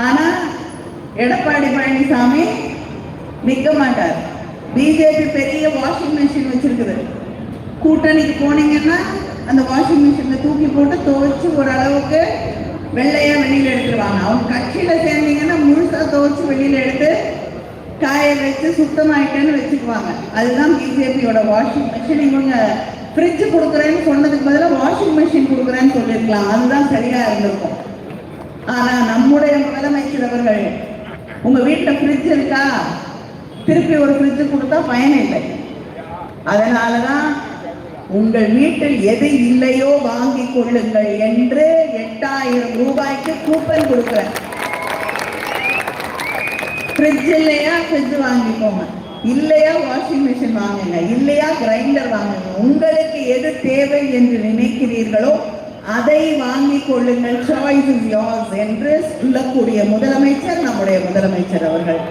ஆனா எடப்பாடி பழனிசாமி நிக்க மாட்டார். பிஜேபி பெரிய வாஷிங் மிஷின் வச்சிருக்குது. கூட்டணிக்கு போனீங்கன்னா அந்த வாஷிங் மிஷின்ல தூக்கி போட்டு துவைச்சு ஓரளவுக்கு வெள்ளையா வெளியில எடுத்துருவாங்க. அவங்க கட்சியில சேர்ந்தீங்கன்னா முழுசா துவைச்சு வெளியில எடுத்து காய வச்சு சுத்தமாயிட்டேன்னு வச்சுக்குவாங்க. அதுதான் பிஜேபியோட வாஷிங் மிஷின். இவங்க ஃப்ரிட்ஜ் கொடுக்குறேன்னு சொன்னதுக்கு பதிலாக வாஷிங் மிஷின் கொடுக்குறேன்னு சொல்லியிருக்கலாம். அதுதான் சரியா இருந்திருக்கும். ஆனா நம்முடைய முதலமைச்சர் அவர்கள், உங்க வீட்டுல ஃப்ரிட்ஜ் இருக்கா, திருப்பி ஒரு ஃப்ரிட்ஜ் கொடுத்தா பயன் இல்லை. அதனாலதான் உங்கள் வீட்டில் எது இல்லையோ வாங்கி கொள்ளுங்கள் என்று 8000 ரூபாய்க்கு கூப்பன் கொடுக்கிறேன். ஃப்ரிட்ஜ் இல்லையா ஃப்ரிட்ஜ் வாங்கிக்கோங்க, இல்லையா வாஷிங் மிஷின் வாங்குங்க, இல்லையா கிரைண்டர் வாங்குங்க. உங்களுக்கு எது தேவை என்று நினைக்கிறீர்களோ அதை வாங்கிக் கொள்ளுங்கள். சாய்ஸ் இஸ் யோர்ஸ் என்று சொல்லக்கூடிய முதலமைச்சர் நம்முடைய முதலமைச்சர் அவர்கள்.